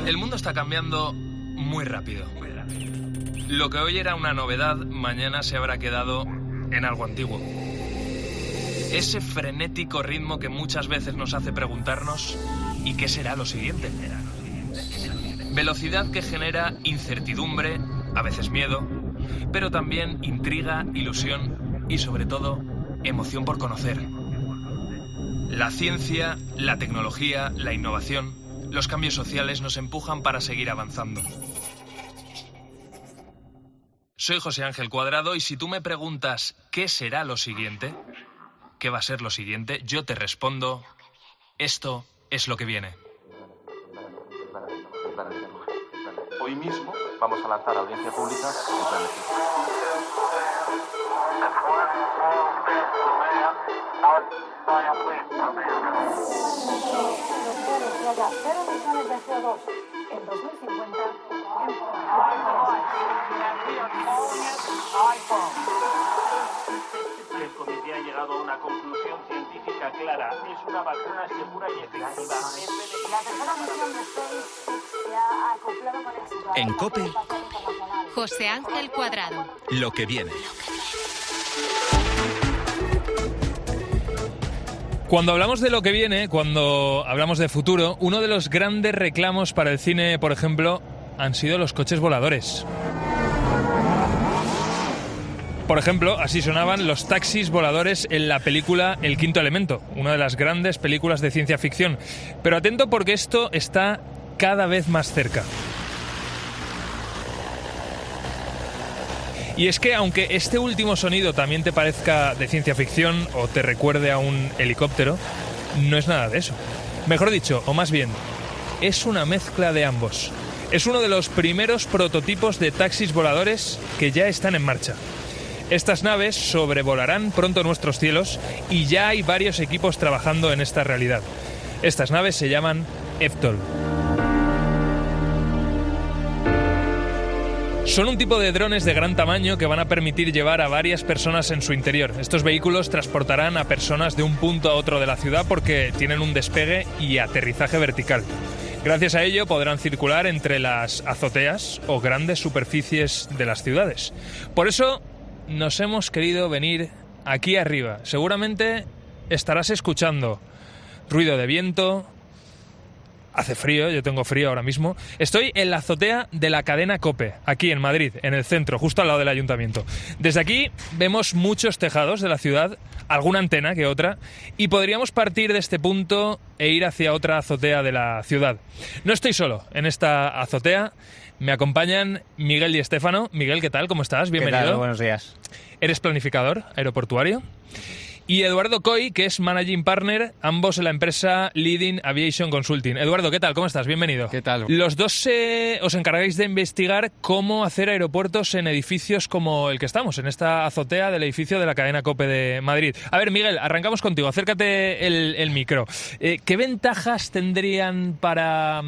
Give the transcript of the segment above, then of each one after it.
El mundo está cambiando muy rápido. Lo que hoy era una novedad, mañana se habrá quedado en algo antiguo. Ese frenético ritmo que muchas veces nos hace preguntarnos ¿y qué será lo siguiente? Velocidad que genera incertidumbre, a veces miedo, pero también intriga, ilusión y sobre todo emoción por conocer. La ciencia, la tecnología, la innovación, los cambios sociales nos empujan para seguir avanzando. Soy José Ángel Cuadrado y si tú me preguntas ¿qué será lo siguiente? ¿Qué va a ser lo siguiente? Yo te respondo, esto es lo que viene. Hoy mismo vamos a lanzar a audiencia pública el plan de ciencia. En 2050 El comité ha llegado a una conclusión científica clara. Es una vacuna segura y efectiva. La tercera misión de SpaceX se ha acoplado con éxito. En COPE, José Ángel Cuadrado. lo que viene. Cuando hablamos de lo que viene, cuando hablamos de futuro, uno de los grandes reclamos para el cine, por ejemplo, han sido los coches voladores. Por ejemplo, así sonaban los taxis voladores en la película El quinto elemento, una de las grandes películas de ciencia ficción. Pero atento porque esto está cada vez más cerca. Y es que aunque este último sonido también te parezca de ciencia ficción o te recuerde a un helicóptero, no es nada de eso. Mejor dicho, o más bien, es una mezcla de ambos. Es uno de los primeros prototipos de taxis voladores que ya están en marcha. Estas naves sobrevolarán pronto nuestros cielos y ya hay varios equipos trabajando en esta realidad. Estas naves se llaman eVTOL. Son un tipo de drones de gran tamaño que van a permitir llevar a varias personas en su interior. Estos vehículos transportarán a personas de un punto a otro de la ciudad porque tienen un despegue y aterrizaje vertical. Gracias a ello podrán circular entre las azoteas o grandes superficies de las ciudades. Por eso nos hemos querido venir aquí arriba. Seguramente estarás escuchando ruido de viento. Hace frío, yo tengo frío ahora mismo. Estoy en la azotea de la cadena COPE, aquí en Madrid, en el centro, justo al lado del ayuntamiento. Desde aquí vemos muchos tejados de la ciudad, alguna antena que otra, y podríamos partir de este punto e ir hacia otra azotea de la ciudad. No estoy solo en esta azotea, me acompañan Miguel y Estéfano. Miguel, ¿qué tal? ¿Cómo estás? Bienvenido. ¿Qué tal? Buenos días. Eres planificador aeroportuario. Y Eduardo Coy, que es Managing Partner, ambos en la empresa Leading Aviation Consulting. Eduardo, ¿qué tal? ¿Cómo estás? Bienvenido. ¿Qué tal? Los dos os encargáis de investigar cómo hacer aeropuertos en edificios como el que estamos, en esta azotea del edificio de la cadena COPE de Madrid. A ver, Miguel, arrancamos contigo. Acércate el micro. ¿Qué ventajas tendrían para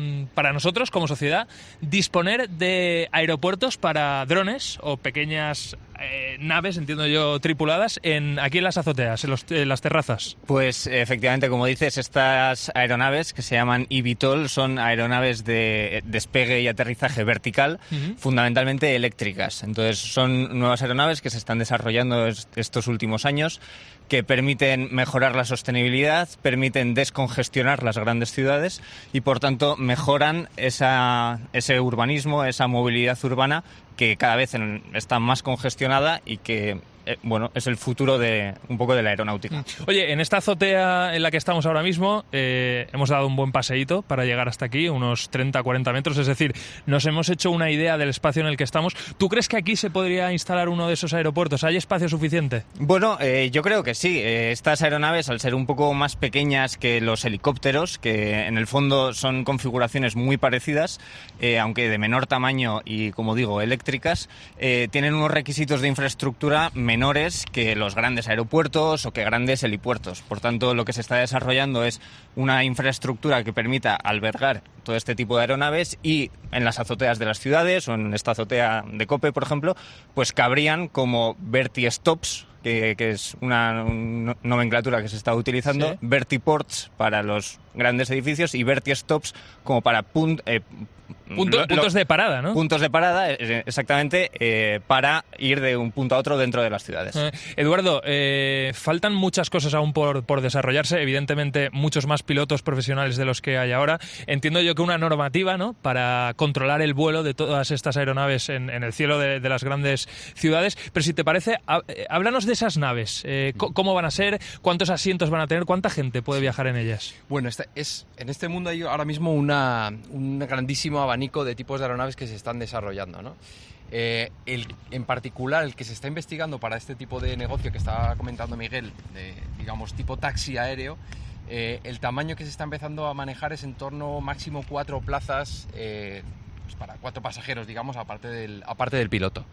nosotros, como sociedad, disponer de aeropuertos para drones o pequeñas naves, entiendo yo, tripuladas, aquí en las azoteas, en las terrazas? Pues efectivamente, como dices, estas aeronaves que se llaman eVTOL son aeronaves de despegue y aterrizaje vertical, fundamentalmente eléctricas. Entonces son nuevas aeronaves que se están desarrollando estos últimos años, que permiten mejorar la sostenibilidad, permiten descongestionar las grandes ciudades y, por tanto, mejoran ese urbanismo, esa movilidad urbana que cada vez está más congestionada y que es el futuro un poco de la aeronáutica. Oye, en esta azotea en la que estamos ahora mismo hemos dado un buen paseíto para llegar hasta aquí, unos 30-40 metros, es decir, nos hemos hecho una idea del espacio en el que estamos. ¿Tú crees que aquí se podría instalar uno de esos aeropuertos? ¿Hay espacio suficiente? Bueno, yo creo que sí. Estas aeronaves, al ser un poco más pequeñas que los helicópteros, que en el fondo son configuraciones muy parecidas, aunque de menor tamaño y, como digo, eléctricas, tienen unos requisitos de infraestructura menores que los grandes aeropuertos o que grandes helipuertos. Por tanto, lo que se está desarrollando es una infraestructura que permita albergar todo este tipo de aeronaves y en las azoteas de las ciudades o en esta azotea de COPE, por ejemplo, pues cabrían como vertistops, que es una nomenclatura que se está utilizando, ¿sí? Vertiports para los grandes edificios y vertistops como para Puntos de parada, ¿no? Puntos de parada, exactamente, para ir de un punto a otro dentro de las ciudades. Eduardo, faltan muchas cosas aún por desarrollarse, evidentemente muchos más pilotos profesionales de los que hay ahora. Entiendo yo que una normativa, ¿no?, para controlar el vuelo de todas estas aeronaves en el cielo de las grandes ciudades, pero si te parece, háblanos de esas naves. ¿Cómo van a ser? ¿Cuántos asientos van a tener? ¿Cuánta gente puede viajar en ellas? Bueno, en este mundo hay ahora mismo un grandísimo abanico de tipos de aeronaves que se están desarrollando, ¿no? En particular, el que se está investigando para este tipo de negocio que estaba comentando Miguel, digamos tipo taxi aéreo, el tamaño que se está empezando a manejar es en torno máximo 4 plazas pues para 4 pasajeros, digamos, aparte del piloto.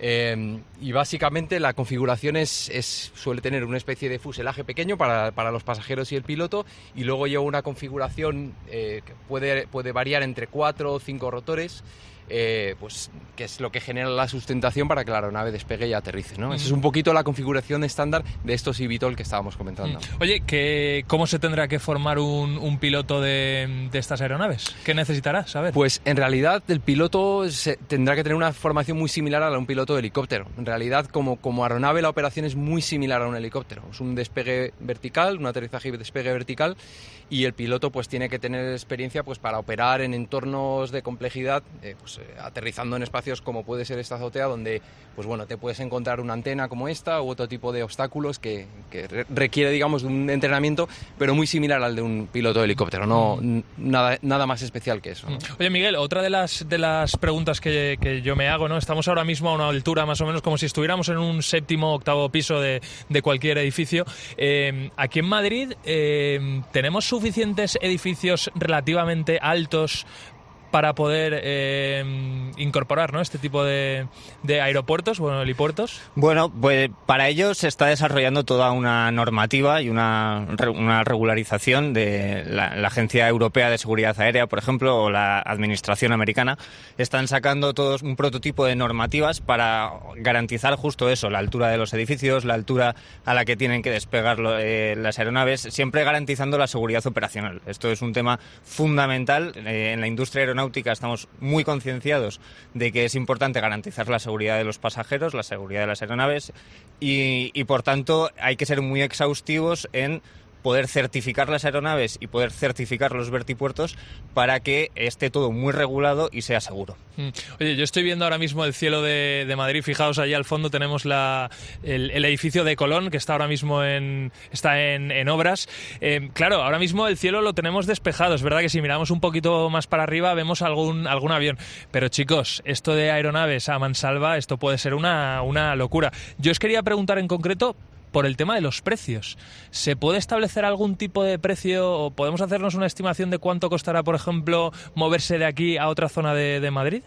Y básicamente la configuración suele tener una especie de fuselaje pequeño para los pasajeros y el piloto, y luego lleva una configuración que puede variar entre 4 o 5 rotores, pues que es lo que genera la sustentación para que la aeronave despegue y aterrice, ¿no? Esa es un poquito la configuración estándar de estos eVTOL que estábamos comentando. Oye, ¿cómo se tendrá que formar un piloto de estas aeronaves? ¿Qué necesitará saber? Pues en realidad el piloto tendrá que tener una formación muy similar a la de un piloto de helicóptero. En realidad, como aeronave, la operación es muy similar a un helicóptero. Es un despegue vertical, un aterrizaje y despegue vertical, y el piloto pues tiene que tener experiencia pues para operar en entornos de complejidad, aterrizando en espacios como puede ser esta azotea, donde pues bueno, te puedes encontrar una antena como esta u otro tipo de obstáculos que requiere, digamos, de un entrenamiento, pero muy similar al de un piloto de helicóptero, no nada más especial que eso, ¿no? Oye, Miguel, otra de las preguntas que yo me hago, ¿no? Estamos ahora mismo a una altura más o menos como si estuviéramos en un 7º o 8º piso de cualquier edificio. Aquí en Madrid tenemos suficientes edificios relativamente altos para poder incorporar, ¿no?, este tipo de aeropuertos, helipuertos. Bueno, pues para ello se está desarrollando toda una normativa y una regularización de la Agencia Europea de Seguridad Aérea, por ejemplo, o la Administración Americana. Están sacando todos un prototipo de normativas para garantizar justo eso, la altura de los edificios, la altura a la que tienen que despegar las aeronaves, siempre garantizando la seguridad operacional. Esto es un tema fundamental en la industria aeronáutica. Estamos muy concienciados de que es importante garantizar la seguridad de los pasajeros, la seguridad de las aeronaves y por tanto hay que ser muy exhaustivos en poder certificar las aeronaves y poder certificar los vertipuertos para que esté todo muy regulado y sea seguro. Oye, yo estoy viendo ahora mismo el cielo de Madrid. Fijaos, allí al fondo tenemos el edificio de Colón, que está ahora mismo está en obras. Claro, ahora mismo el cielo lo tenemos despejado. Es verdad que si miramos un poquito más para arriba vemos algún avión. Pero chicos, esto de aeronaves a mansalva, esto puede ser una locura. Yo os quería preguntar en concreto por el tema de los precios. ¿Se puede establecer algún tipo de precio o podemos hacernos una estimación de cuánto costará, por ejemplo, moverse de aquí a otra zona de Madrid?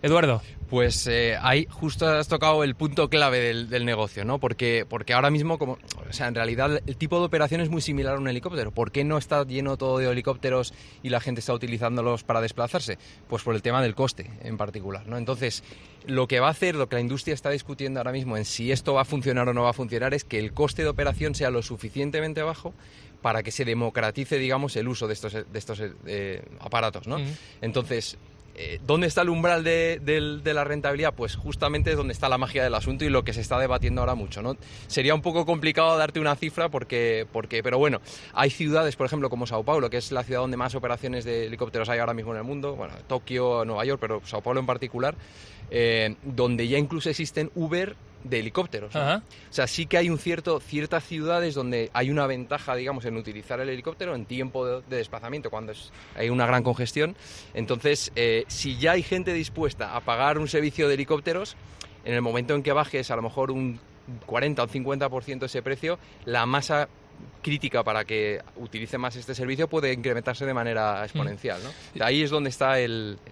Eduardo. Pues ahí justo has tocado el punto clave del negocio, ¿no? Porque ahora mismo, en realidad el tipo de operación es muy similar a un helicóptero. ¿Por qué no está lleno todo de helicópteros y la gente está utilizándolos para desplazarse? Pues por el tema del coste en particular, ¿no? Entonces, lo que la industria está discutiendo ahora mismo en si esto va a funcionar o no va a funcionar es que el coste de operación sea lo suficientemente bajo para que se democratice, digamos, el uso de estos aparatos, ¿no? Entonces, ¿dónde está el umbral de la rentabilidad? Pues justamente es donde está la magia del asunto y lo que se está debatiendo ahora mucho, ¿no? Sería un poco complicado darte una cifra pero bueno, hay ciudades, por ejemplo, como Sao Paulo, que es la ciudad donde más operaciones de helicópteros hay ahora mismo en el mundo, bueno, Tokio, Nueva York, pero Sao Paulo en particular, donde ya incluso existen Uber de helicópteros, ¿no? O sea, sí que hay ciertas ciudades donde hay una ventaja, digamos, en utilizar el helicóptero en tiempo de desplazamiento, cuando hay una gran congestión. Entonces, si ya hay gente dispuesta a pagar un servicio de helicópteros, en el momento en que bajes a lo mejor un 40 o 50% ese precio, la masa crítica para que utilice más este servicio puede incrementarse de manera exponencial, ¿no? De ahí es donde está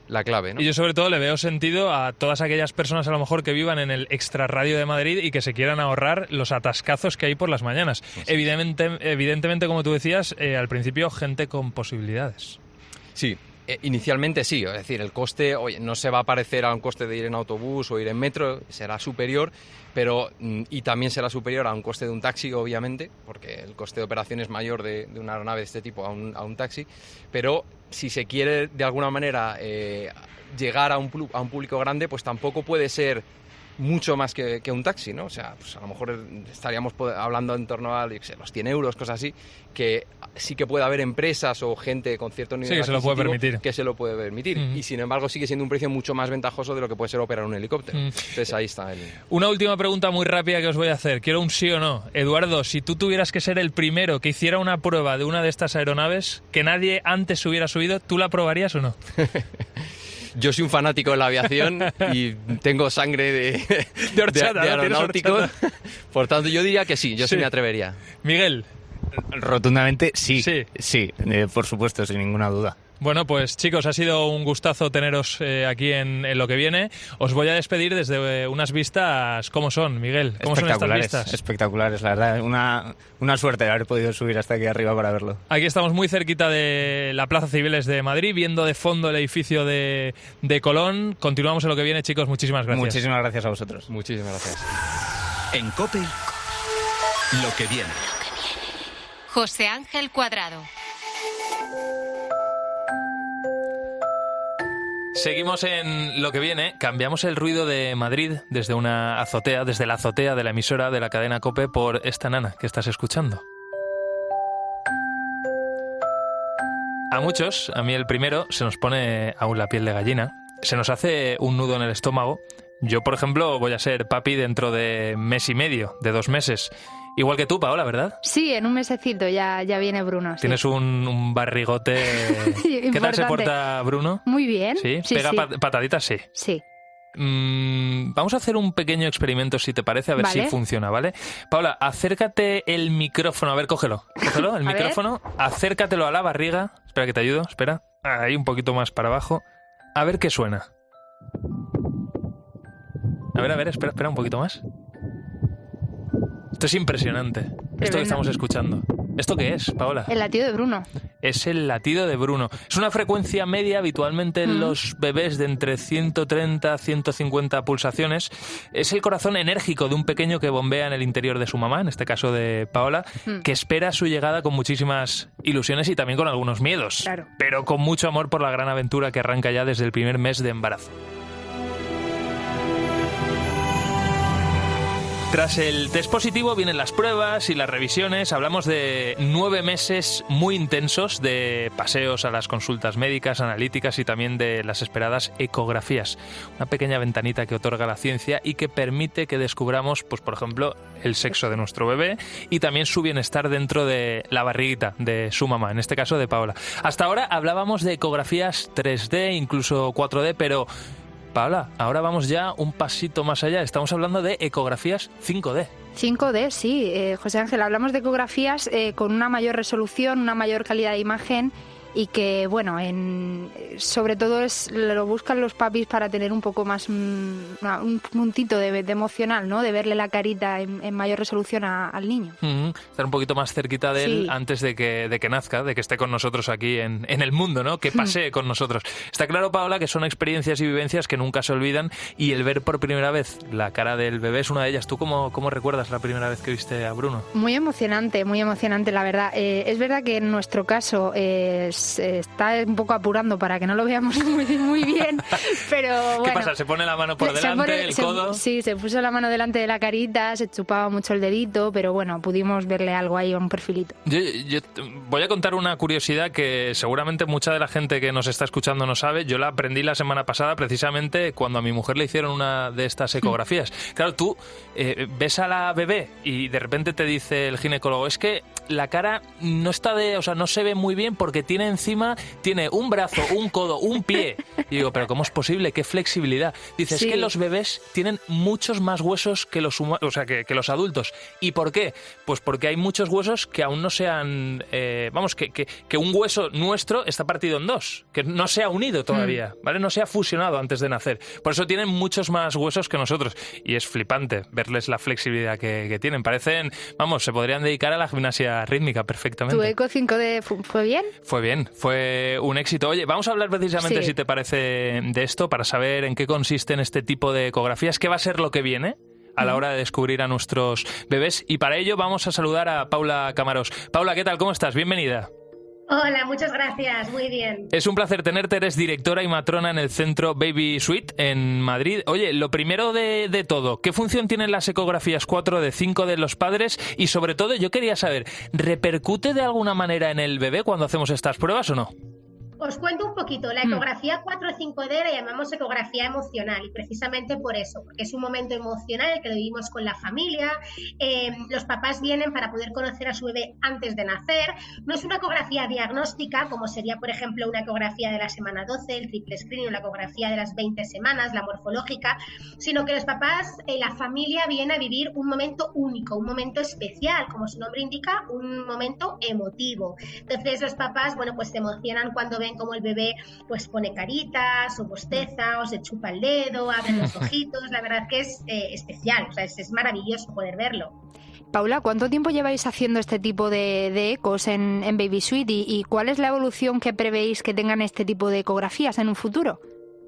la clave, ¿no? Y yo sobre todo le veo sentido a todas aquellas personas a lo mejor que vivan en el extrarradio de Madrid y que se quieran ahorrar los atascazos que hay por las mañanas. Evidentemente, como tú decías, al principio gente con posibilidades. Sí. Inicialmente sí, es decir, el coste no se va a parecer a un coste de ir en autobús o ir en metro, será superior, y también será superior a un coste de un taxi, obviamente, porque el coste de operación es mayor de una aeronave de este tipo a un taxi, pero si se quiere de alguna manera llegar a un público grande, pues tampoco puede ser mucho más que un taxi, ¿no? O sea, pues a lo mejor estaríamos hablando en torno a los 100 euros, cosas así, que sí que puede haber empresas o gente con cierto nivel que se lo puede permitir. Y sin embargo sigue siendo un precio mucho más ventajoso de lo que puede ser operar un helicóptero. Entonces ahí está. Una última pregunta muy rápida que os voy a hacer. Quiero un sí o no. Eduardo, si tú tuvieras que ser el primero que hiciera una prueba de una de estas aeronaves que nadie antes hubiera subido, ¿tú la probarías o no? Yo soy un fanático de la aviación y tengo sangre de aeronáutico. Por tanto, yo diría que sí, sí me atrevería. Miguel. Rotundamente sí, por supuesto, sin ninguna duda. Bueno, pues chicos, ha sido un gustazo teneros aquí en Lo que viene. Os voy a despedir desde unas vistas, ¿cómo son, Miguel? ¿Cómo son estas vistas? Espectaculares, la verdad. Una suerte de haber podido subir hasta aquí arriba para verlo. Aquí estamos muy cerquita de la Plaza Cibeles de Madrid, viendo de fondo el edificio de Colón. Continuamos en Lo que viene, chicos. Muchísimas gracias. Muchísimas gracias a vosotros. Muchísimas gracias. En COPE, Lo que viene. José Ángel Cuadrado. Seguimos en Lo que viene. Cambiamos el ruido de Madrid desde la azotea de la emisora de la cadena COPE por esta nana que estás escuchando. A muchos, a mí el primero, se nos pone aún la piel de gallina. Se nos hace un nudo en el estómago. Yo, por ejemplo, voy a ser papi dentro de mes y medio, de 2 meses. Igual que tú, Paola, ¿verdad? Sí, en un mesecito ya viene Bruno. Sí. Tienes un barrigote. ¿Qué tal se porta Bruno? Muy bien. ¿Sí? ¿Pega pataditas? Sí. Sí. Vamos a hacer un pequeño experimento, si te parece, a ver si funciona, ¿vale? Paola, acércate el micrófono. A ver, cógelo, el micrófono. Acércatelo a la barriga. Espera que te ayudo, espera. Ahí, un poquito más para abajo. A ver qué suena. A ver, espera un poquito más. Esto es impresionante, esto que estamos escuchando. ¿Esto qué es, Paola? El latido de Bruno. Es el latido de Bruno. Es una frecuencia media habitualmente en los bebés de entre 130 a 150 pulsaciones. Es el corazón enérgico de un pequeño que bombea en el interior de su mamá, en este caso de Paola, que espera su llegada con muchísimas ilusiones y también con algunos miedos. Claro. Pero con mucho amor por la gran aventura que arranca ya desde el primer mes de embarazo. Tras el test positivo vienen las pruebas y las revisiones. Hablamos de 9 meses muy intensos de paseos a las consultas médicas, analíticas y también de las esperadas ecografías. Una pequeña ventanita que otorga la ciencia y que permite que descubramos, pues por ejemplo, el sexo de nuestro bebé y también su bienestar dentro de la barriguita de su mamá, en este caso de Paola. Hasta ahora hablábamos de ecografías 3D, incluso 4D, pero Paola, ahora vamos ya un pasito más allá. Estamos hablando de ecografías 5D. 5D, sí. José Ángel, hablamos de ecografías con una mayor resolución, una mayor calidad de imagen y que, bueno, sobre todo lo buscan los papis para tener un poco más un puntito de emocional, ¿no? De verle la carita en mayor resolución al niño. Estar un poquito más cerquita de él antes de que nazca, de que esté con nosotros aquí en el mundo, ¿no? Que pasee con nosotros. Está claro, Paola, que son experiencias y vivencias que nunca se olvidan y el ver por primera vez la cara del bebé es una de ellas. ¿Tú cómo recuerdas la primera vez que viste a Bruno? Muy emocionante, la verdad. Es verdad que en nuestro caso se está un poco apurando para que no lo veamos muy bien, pero bueno. ¿Qué pasa? ¿Se pone la mano por delante, el codo? Sí, se puso la mano delante de la carita, se chupaba mucho el dedito, pero bueno, pudimos verle algo ahí, un perfilito. Yo voy a contar una curiosidad que seguramente mucha de la gente que nos está escuchando no sabe. Yo la aprendí la semana pasada precisamente cuando a mi mujer le hicieron una de estas ecografías. Claro, tú ves a la bebé y de repente te dice el ginecólogo, es que la cara no se ve muy bien porque tiene un brazo, un codo, un pie. Y digo, ¿pero cómo es posible? ¿Qué flexibilidad? Dice, es que los bebés tienen muchos más huesos que los que los adultos. ¿Y por qué? Pues porque hay muchos huesos que aún no se han... que un hueso nuestro está partido en 2, que no se ha unido todavía, ¿vale? No se ha fusionado antes de nacer. Por eso tienen muchos más huesos que nosotros. Y es flipante verles la flexibilidad que tienen. Parecen, se podrían dedicar a la gimnasia rítmica perfectamente. ¿Tu eco 5D fue bien? Fue bien. bien, fue un éxito. Oye, vamos a hablar precisamente, si te parece, de esto, para saber en qué consisten este tipo de ecografías, qué va a ser lo que viene a la hora de descubrir a nuestros bebés. Y para ello vamos a saludar a Paula Camaros. Paula, ¿qué tal? ¿Cómo estás? Bienvenida. Hola, muchas gracias, muy bien. Es un placer tenerte, eres directora y matrona en el centro Baby Suite en Madrid. Oye, lo primero de todo, ¿qué función tienen las ecografías 4 de 5 de los padres? Y sobre todo, yo quería saber, ¿repercute de alguna manera en el bebé cuando hacemos estas pruebas o no? Os cuento un poquito, la ecografía 4-5D la llamamos ecografía emocional y precisamente por eso, porque es un momento emocional el que lo vivimos con la familia, los papás vienen para poder conocer a su bebé antes de nacer, no es una ecografía diagnóstica como sería por ejemplo una ecografía de la semana 12, el triple screening o la ecografía de las 20 semanas, la morfológica, sino que los papás, la familia viene a vivir un momento único, un momento especial, como su nombre indica, un momento emotivo. Entonces los papás, bueno, pues se emocionan cuando ven como el bebé pues pone caritas o bosteza o se chupa el dedo, abre los ojitos, la verdad que es especial, o sea, es maravilloso poder verlo. Paula, ¿cuánto tiempo lleváis haciendo este tipo de ecos en Baby Suite y cuál es la evolución que prevéis que tengan este tipo de ecografías en un futuro?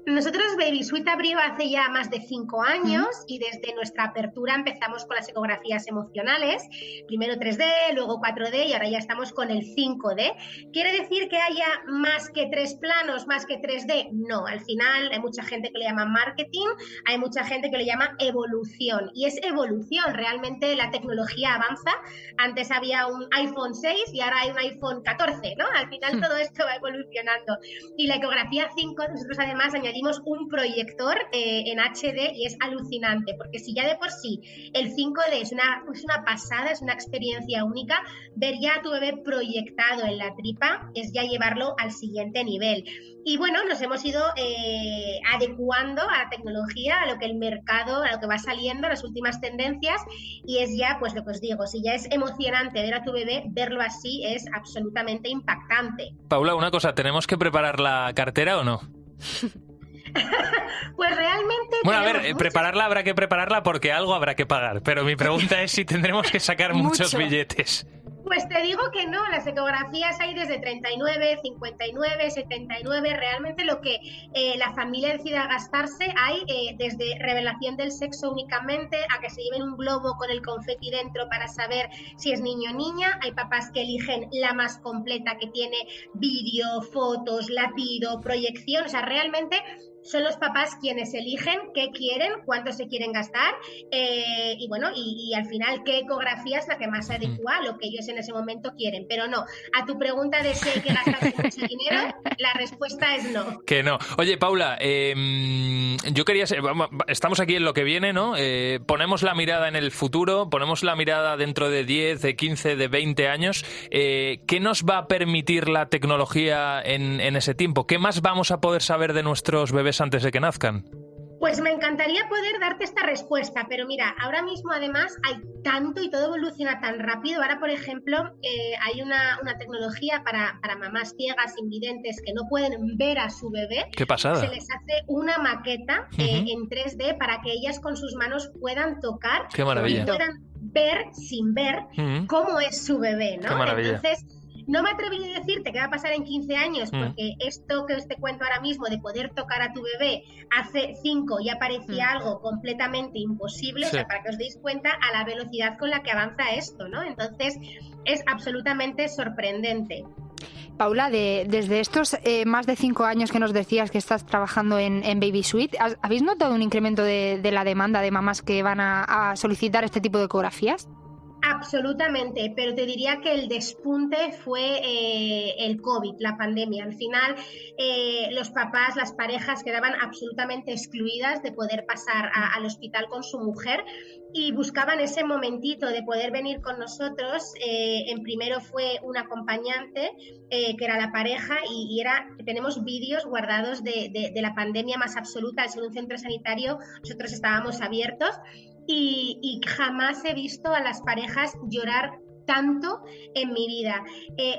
Nosotros Baby Suite abrió hace ya más de 5 años y desde nuestra apertura empezamos con las ecografías emocionales, primero 3D, luego 4D y ahora ya estamos con el 5D. ¿Quiere decir que haya más que 3 planos, más que 3D? No, al final hay mucha gente que le llama marketing, hay mucha gente que le llama evolución y es evolución, realmente la tecnología avanza, antes había un iPhone 6 y ahora hay un iPhone 14, ¿no? Al final todo esto va evolucionando y la ecografía 5 nosotros además añadimos un proyector en HD y es alucinante, porque si ya de por sí el 5D es una pasada, es una experiencia única, ver ya a tu bebé proyectado en la tripa es ya llevarlo al siguiente nivel. Y bueno, nos hemos ido adecuando a la tecnología, a lo que el mercado, a lo que va saliendo, a las últimas tendencias, y es ya, pues lo que os digo, si ya es emocionante ver a tu bebé, verlo así es absolutamente impactante. Paula, una cosa, ¿tenemos que preparar la cartera o no? Pues realmente... Bueno, a ver, prepararla habrá que prepararla porque algo habrá que pagar, pero mi pregunta es si tendremos que sacar muchos billetes. Pues te digo que no, las ecografías hay desde 39, 59, 79, realmente lo que la familia decida gastarse hay desde revelación del sexo únicamente a que se lleven un globo con el confeti dentro para saber si es niño o niña, hay papás que eligen la más completa que tiene vídeo, fotos, latido, proyección, o sea, realmente... Son los papás quienes eligen qué quieren, cuánto se quieren gastar y bueno, y al final qué ecografía es la que más se adecua a lo que ellos en ese momento quieren. Pero no, a tu pregunta de si hay que gastarse mucho dinero, la respuesta es no. Que no. Oye, Paula, yo quería ser, estamos aquí en lo que viene, ¿no? Ponemos la mirada en el futuro, ponemos la mirada dentro de 10, de 15, de 20 años. ¿Qué nos va a permitir la tecnología en ese tiempo? ¿Qué más vamos a poder saber de nuestros bebés antes de que nazcan? Pues me encantaría poder darte esta respuesta, pero mira, ahora mismo además hay tanto y todo evoluciona tan rápido. Ahora, por ejemplo, hay una tecnología para mamás ciegas, invidentes, que no pueden ver a su bebé. ¡Qué pasada! Se les hace una maqueta en 3D para que ellas con sus manos puedan tocar. ¡Qué maravilla! Y puedan ver sin ver cómo es su bebé, ¿no? ¡Qué maravilla! Entonces, no me atrevería a decirte qué va a pasar en 15 años, porque esto que os te cuento ahora mismo de poder tocar a tu bebé hace 5 ya parecía algo completamente imposible, o sea, para que os deis cuenta a la velocidad con la que avanza esto, ¿no? Entonces, es absolutamente sorprendente. Paula, desde estos más de 5 años que nos decías que estás trabajando en Baby Suite, ¿habéis notado un incremento de la demanda de mamás que van a solicitar este tipo de ecografías? Absolutamente, pero te diría que el despunte fue el COVID, la pandemia. Al final, los papás, las parejas quedaban absolutamente excluidas de poder pasar al hospital con su mujer y buscaban ese momentito de poder venir con nosotros. En primero fue un acompañante, que era la pareja, y tenemos vídeos guardados de la pandemia más absoluta. En un centro sanitario nosotros estábamos abiertos y jamás he visto a las parejas llorar tanto en mi vida.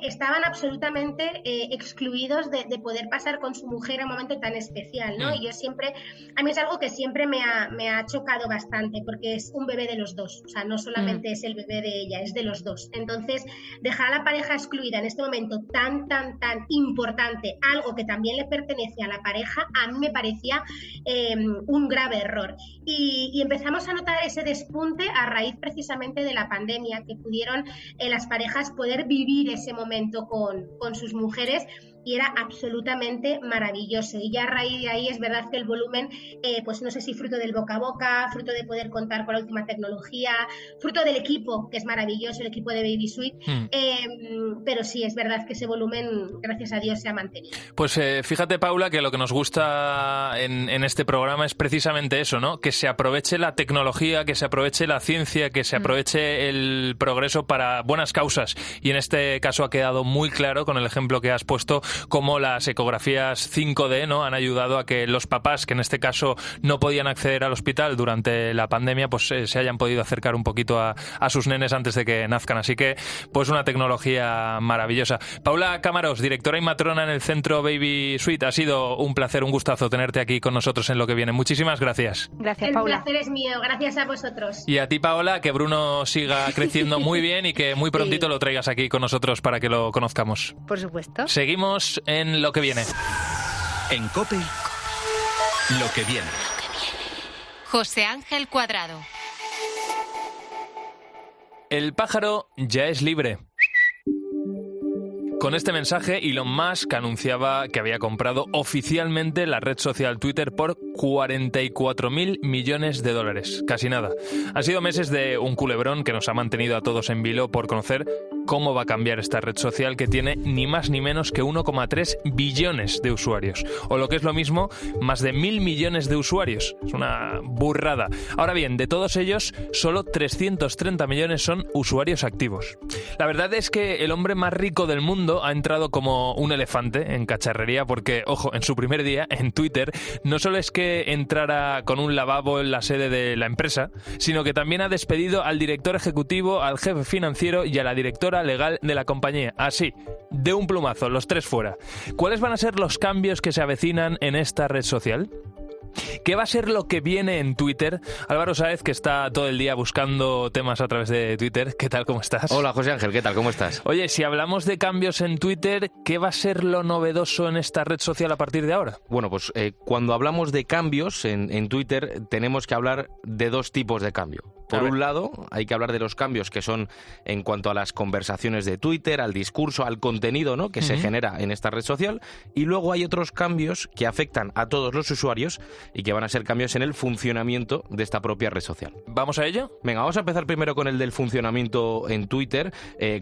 Estaban absolutamente excluidos de poder pasar con su mujer a un momento tan especial, ¿no? Y yo siempre, a mí es algo que siempre me ha chocado bastante, porque es un bebé de los dos, o sea, no solamente es el bebé de ella, es de los dos. Entonces, dejar a la pareja excluida en este momento tan importante, algo que también le pertenece a la pareja, a mí me parecía un grave error. Y empezamos a notar ese despunte a raíz precisamente de la pandemia, que pudieron las parejas poder vivir ese momento con sus mujeres, y era absolutamente maravilloso. Y ya a raíz de ahí es verdad que el volumen, pues no sé si fruto del boca a boca, fruto de poder contar con la última tecnología, fruto del equipo, que es maravilloso, el equipo de Baby Sweet, pero sí, es verdad que ese volumen, gracias a Dios, se ha mantenido. Pues fíjate, Paula, que lo que nos gusta en este programa es precisamente eso, ¿no? Que se aproveche la tecnología, que se aproveche la ciencia, que se aproveche el progreso para buenas causas. Y en este caso ha quedado muy claro, con el ejemplo que has puesto, cómo las ecografías 5D, ¿no?, han ayudado a que los papás, que en este caso no podían acceder al hospital durante la pandemia, pues se hayan podido acercar un poquito a sus nenes antes de que nazcan. Así que, pues una tecnología maravillosa. Paula Cámaros, directora y matrona en el Centro Baby Sweet, ha sido un placer, un gustazo tenerte aquí con nosotros en Lo que viene. Muchísimas gracias. Gracias, Paula. El placer es mío, gracias a vosotros. Y a ti, Paola, que Bruno siga creciendo muy bien y que muy prontito lo traigas aquí con nosotros para que lo conozcamos. Por supuesto. Seguimos en Lo que viene. En COPE, Lo que viene. José Ángel Cuadrado. El pájaro ya es libre. Con este mensaje, Elon Musk anunciaba que había comprado oficialmente la red social Twitter por $44.000 millones. Casi nada. Han sido meses de un culebrón que nos ha mantenido a todos en vilo por conocer cómo va a cambiar esta red social que tiene ni más ni menos que 1,3 billones de usuarios. O lo que es lo mismo, más de 1.000 millones de usuarios. Es una burrada. Ahora bien, de todos ellos, solo 330 millones son usuarios activos. La verdad es que el hombre más rico del mundo ha entrado como un elefante en cacharrería porque, ojo, en su primer día en Twitter no solo es que entrara con un lavabo en la sede de la empresa, sino que también ha despedido al director ejecutivo, al jefe financiero y a la directora legal de la compañía. Así, de un plumazo, los tres fuera. ¿Cuáles van a ser los cambios que se avecinan en esta red social? ¿Qué va a ser lo que viene en Twitter? Álvaro Sáez, que está todo el día buscando temas a través de Twitter. ¿Qué tal? ¿Cómo estás? Hola, José Ángel. ¿Qué tal? ¿Cómo estás? Oye, si hablamos de cambios en Twitter, ¿qué va a ser lo novedoso en esta red social a partir de ahora? Bueno, pues cuando hablamos de cambios en Twitter, tenemos que hablar de dos tipos de cambio. Por un lado, hay que hablar de los cambios que son en cuanto a las conversaciones de Twitter, al discurso, al contenido, ¿no?, que se genera en esta red social. Y luego hay otros cambios que afectan a todos los usuarios y que van a ser cambios en el funcionamiento de esta propia red social. ¿Vamos a ello? Venga, vamos a empezar primero con el del funcionamiento en Twitter.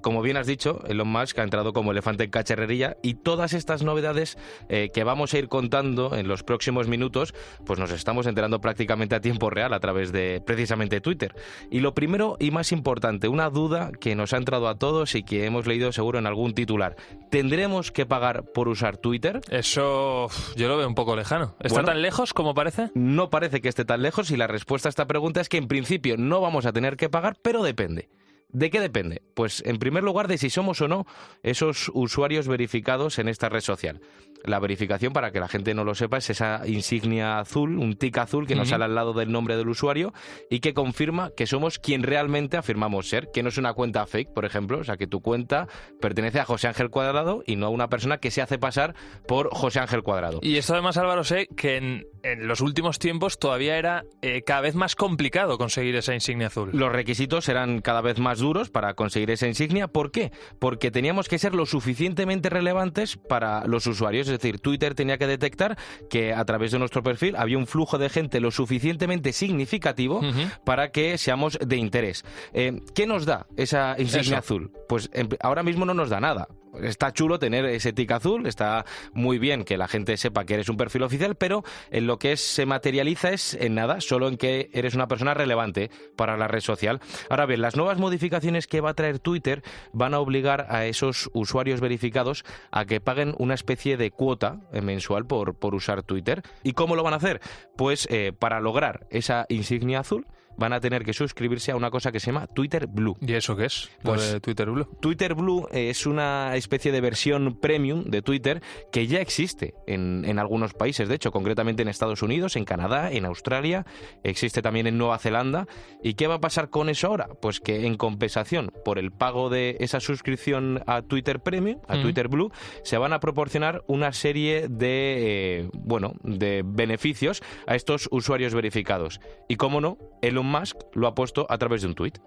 Como bien has dicho, Elon Musk ha entrado como elefante en cacharrería y todas estas novedades que vamos a ir contando en los próximos minutos, pues nos estamos enterando prácticamente a tiempo real a través de precisamente Twitter. Y lo primero y más importante, una duda que nos ha entrado a todos y que hemos leído seguro en algún titular. ¿Tendremos que pagar por usar Twitter? Eso yo lo veo un poco lejano. ¿Está tan lejos como parece? No parece que esté tan lejos y la respuesta a esta pregunta es que en principio no vamos a tener que pagar, pero depende. ¿De qué depende? Pues en primer lugar de si somos o no esos usuarios verificados en esta red social. La verificación, para que la gente no lo sepa, es esa insignia azul, un tic azul que nos sale al lado del nombre del usuario y que confirma que somos quien realmente afirmamos ser, que no es una cuenta fake, por ejemplo, o sea, que tu cuenta pertenece a José Ángel Cuadrado y no a una persona que se hace pasar por José Ángel Cuadrado. Y esto además, Álvaro, sé que en los últimos tiempos todavía era cada vez más complicado conseguir esa insignia azul. Los requisitos eran cada vez más duros para conseguir esa insignia. ¿Por qué? Porque teníamos que ser lo suficientemente relevantes para los usuarios. Es decir, Twitter tenía que detectar que a través de nuestro perfil había un flujo de gente lo suficientemente significativo para que seamos de interés. ¿Qué nos da esa insignia azul? Pues ahora mismo no nos da nada. Está chulo tener ese tic azul, está muy bien que la gente sepa que eres un perfil oficial, pero en lo que se materializa es en nada, solo en que eres una persona relevante para la red social. Ahora bien, las nuevas modificaciones que va a traer Twitter van a obligar a esos usuarios verificados a que paguen una especie de cuota mensual por usar Twitter. ¿Y cómo lo van a hacer? Pues para lograr esa insignia azul van a tener que suscribirse a una cosa que se llama Twitter Blue. ¿Y eso qué es? Pues Twitter Blue. Twitter Blue es una especie de versión premium de Twitter que ya existe en algunos países, de hecho, concretamente en Estados Unidos, en Canadá, en Australia, existe también en Nueva Zelanda. ¿Y qué va a pasar con eso ahora? Pues que en compensación por el pago de esa suscripción a Twitter Premium, a Twitter Blue, se van a proporcionar una serie de beneficios a estos usuarios verificados. Y cómo no, Elon Musk lo ha puesto a través de un tuit.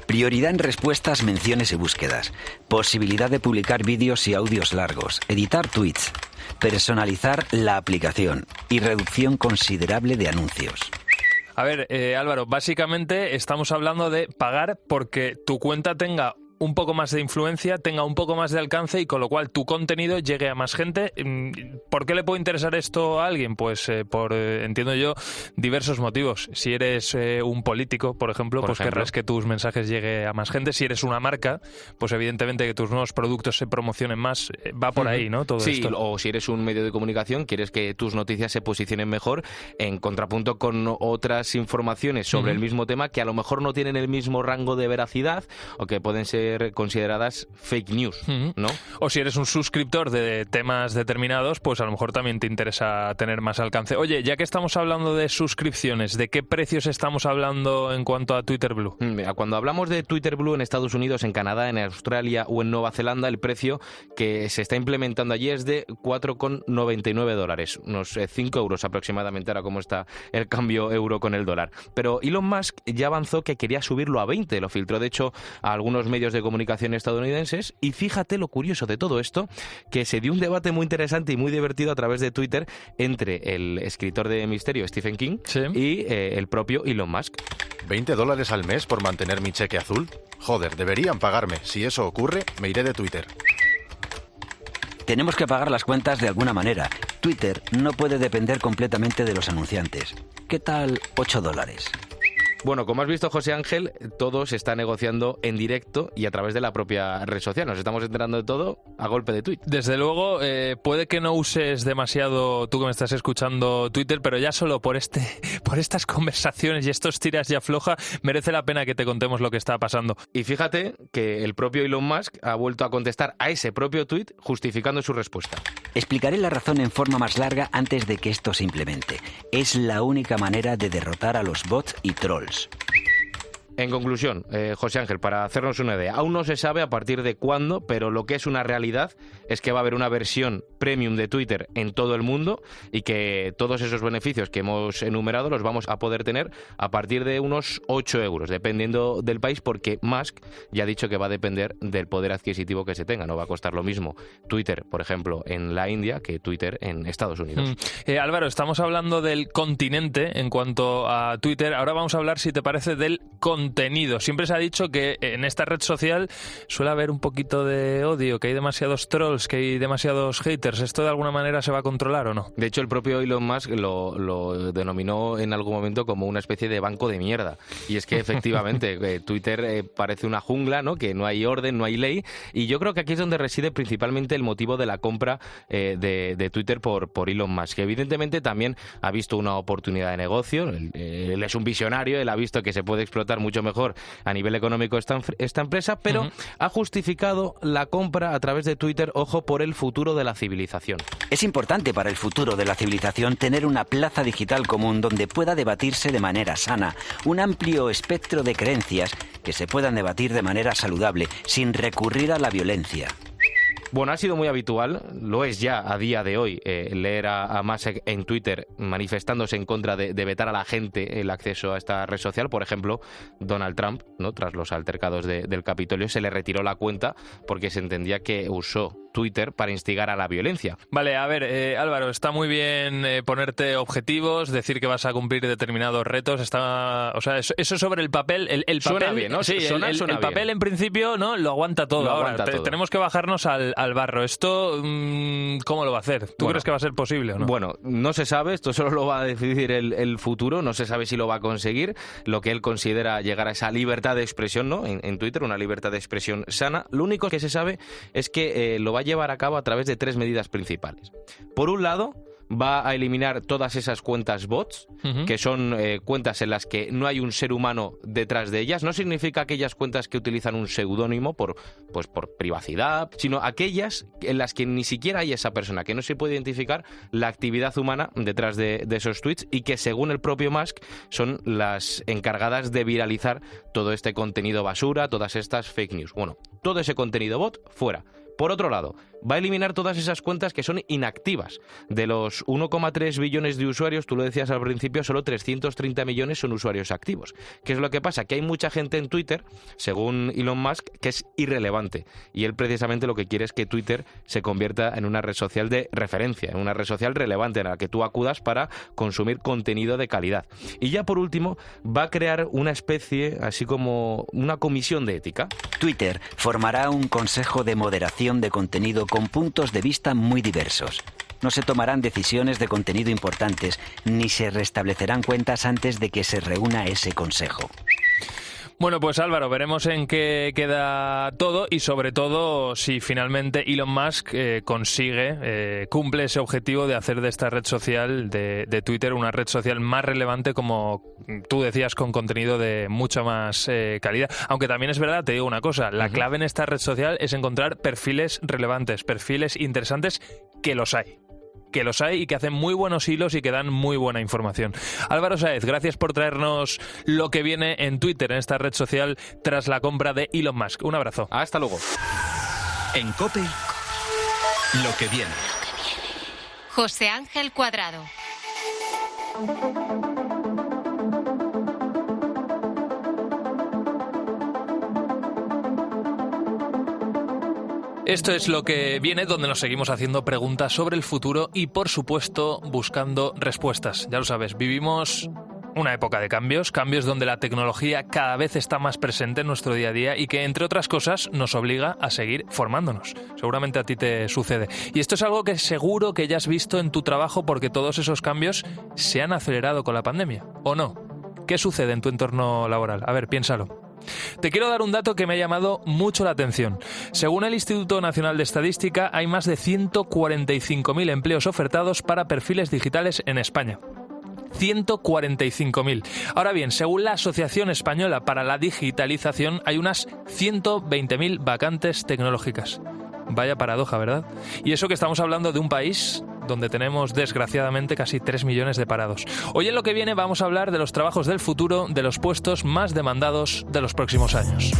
Prioridad en respuestas, menciones y búsquedas. Posibilidad de publicar vídeos y audios largos. Editar tweets. Personalizar la aplicación. Y reducción considerable de anuncios. A ver, Álvaro, básicamente estamos hablando de pagar porque tu cuenta tenga un poco más de influencia, tenga un poco más de alcance y con lo cual tu contenido llegue a más gente. ¿Por qué le puede interesar esto a alguien? Pues por, entiendo yo, diversos motivos. Si eres un político, por ejemplo, querrás que tus mensajes lleguen a más gente. Si eres una marca, pues evidentemente que tus nuevos productos se promocionen más. Va por ahí, ¿no? Todo esto. O si eres un medio de comunicación, quieres que tus noticias se posicionen mejor en contrapunto con otras informaciones sobre el mismo tema que a lo mejor no tienen el mismo rango de veracidad o que pueden ser consideradas fake news, ¿no? O si eres un suscriptor de temas determinados, pues a lo mejor también te interesa tener más alcance. Oye, ya que estamos hablando de suscripciones, ¿de qué precios estamos hablando en cuanto a Twitter Blue? Cuando hablamos de Twitter Blue en Estados Unidos, en Canadá, en Australia o en Nueva Zelanda, el precio que se está implementando allí es de $4,99, unos 5 euros aproximadamente, ahora como está el cambio euro con el dólar. Pero Elon Musk ya avanzó que quería subirlo a 20, lo filtró de hecho a algunos medios de comunicación estadounidenses, y fíjate lo curioso de todo esto, que se dio un debate muy interesante y muy divertido a través de Twitter entre el escritor de misterio Stephen King y el propio Elon Musk. $20 al mes por mantener mi cheque azul. Joder, deberían pagarme. Si eso ocurre, me iré de Twitter. Tenemos que pagar las cuentas de alguna manera. Twitter no puede depender completamente de los anunciantes. ¿Qué tal $8? Bueno, como has visto, José Ángel, todo se está negociando en directo y a través de la propia red social. Nos estamos enterando de todo a golpe de tuit. Desde luego, puede que no uses demasiado, tú que me estás escuchando, Twitter, pero ya solo por estas conversaciones y estos tiras y afloja, merece la pena que te contemos lo que está pasando. Y fíjate que el propio Elon Musk ha vuelto a contestar a ese propio tuit justificando su respuesta. Explicaré la razón en forma más larga antes de que esto se implemente. Es la única manera de derrotar a los bots y trolls. En conclusión, José Ángel, para hacernos una idea, aún no se sabe a partir de cuándo, pero lo que es una realidad es que va a haber una versión premium de Twitter en todo el mundo y que todos esos beneficios que hemos enumerado los vamos a poder tener a partir de unos 8 euros, dependiendo del país, porque Musk ya ha dicho que va a depender del poder adquisitivo que se tenga. No va a costar lo mismo Twitter, por ejemplo, en la India que Twitter en Estados Unidos. Álvaro, estamos hablando del continente en cuanto a Twitter. Ahora vamos a hablar, si te parece, del contenido. Siempre se ha dicho que en esta red social suele haber un poquito de odio, que hay demasiados trolls, que hay demasiados haters. ¿Esto de alguna manera se va a controlar o no? De hecho, el propio Elon Musk lo denominó en algún momento como una especie de banco de mierda. Y es que efectivamente Twitter parece una jungla, ¿no? Que no hay orden, no hay ley. Y yo creo que aquí es donde reside principalmente el motivo de la compra de Twitter por Elon Musk, que evidentemente también ha visto una oportunidad de negocio. Él es un visionario, él ha visto que se puede explotar mucho mejor a nivel económico esta empresa, pero ha justificado la compra a través de Twitter, ojo, por el futuro de la civilización. Es importante para el futuro de la civilización tener una plaza digital común donde pueda debatirse de manera sana, un amplio espectro de creencias que se puedan debatir de manera saludable, sin recurrir a la violencia. Bueno, ha sido muy habitual, lo es ya a día de hoy, leer a Musk en Twitter manifestándose en contra de vetar a la gente el acceso a esta red social. Por ejemplo, Donald Trump, ¿no? Tras los altercados del Capitolio, se le retiró la cuenta porque se entendía que usó Twitter para instigar a la violencia. Vale, a ver, Álvaro, está muy bien ponerte objetivos, decir que vas a cumplir determinados retos, o sea, eso sobre el papel, el papel, suena bien, ¿no? Sí, suena el bien. papel en principio, ¿no? Lo aguanta todo. Ahora tenemos que bajarnos al barro. Esto, ¿cómo lo va a hacer? ¿Tú crees que va a ser posible o no? Bueno, no se sabe, esto solo lo va a decidir el futuro, no se sabe si lo va a conseguir, lo que él considera llegar a esa libertad de expresión, ¿no? En Twitter, una libertad de expresión sana. Lo único que se sabe es que lo va a llevar a cabo a través de 3 medidas principales. Por un lado, va a eliminar todas esas cuentas bots, que son cuentas en las que no hay un ser humano detrás de ellas. No significa aquellas cuentas que utilizan un seudónimo por privacidad, sino aquellas en las que ni siquiera hay esa persona, que no se puede identificar la actividad humana detrás de esos tweets y que, según el propio Musk, son las encargadas de viralizar todo este contenido basura, todas estas fake news. Bueno, todo ese contenido bot fuera. Por otro lado, va a eliminar todas esas cuentas que son inactivas. De los 1,3 billones de usuarios, tú lo decías al principio, solo 330 millones son usuarios activos. ¿Qué es lo que pasa? Que hay mucha gente en Twitter, según Elon Musk, que es irrelevante. Y él precisamente lo que quiere es que Twitter se convierta en una red social de referencia, en una red social relevante en la que tú acudas para consumir contenido de calidad. Y ya por último, va a crear una especie, así como una comisión de ética. Twitter formará un consejo de moderación de contenido con puntos de vista muy diversos. No se tomarán decisiones de contenido importantes, ni se restablecerán cuentas antes de que se reúna ese consejo. Bueno, pues Álvaro, veremos en qué queda todo y sobre todo si finalmente Elon Musk cumple ese objetivo de hacer de esta red social de Twitter una red social más relevante, como tú decías, con contenido de mucha más calidad. Aunque también es verdad, te digo una cosa, la clave en esta red social es encontrar perfiles relevantes, perfiles interesantes, que los hay y que hacen muy buenos hilos y que dan muy buena información. Álvaro Sáez, gracias por traernos lo que viene en Twitter, en esta red social, tras la compra de Elon Musk. Un abrazo. Hasta luego. En COPE, lo que viene. José Ángel Cuadrado. Esto es lo que viene, donde nos seguimos haciendo preguntas sobre el futuro y, por supuesto, buscando respuestas. Ya lo sabes, vivimos una época de cambios donde la tecnología cada vez está más presente en nuestro día a día y que, entre otras cosas, nos obliga a seguir formándonos. Seguramente a ti te sucede. Y esto es algo que seguro que ya has visto en tu trabajo, porque todos esos cambios se han acelerado con la pandemia, ¿o no? ¿Qué sucede en tu entorno laboral? A ver, piénsalo. Te quiero dar un dato que me ha llamado mucho la atención. Según el Instituto Nacional de Estadística, hay más de 145.000 empleos ofertados para perfiles digitales en España. 145.000. Ahora bien, según la Asociación Española para la Digitalización, hay unas 120.000 vacantes tecnológicas. Vaya paradoja, ¿verdad? Y eso que estamos hablando de un país donde tenemos, desgraciadamente, casi 3 millones de parados. Hoy en lo que viene vamos a hablar de los trabajos del futuro, de los puestos más demandados de los próximos años.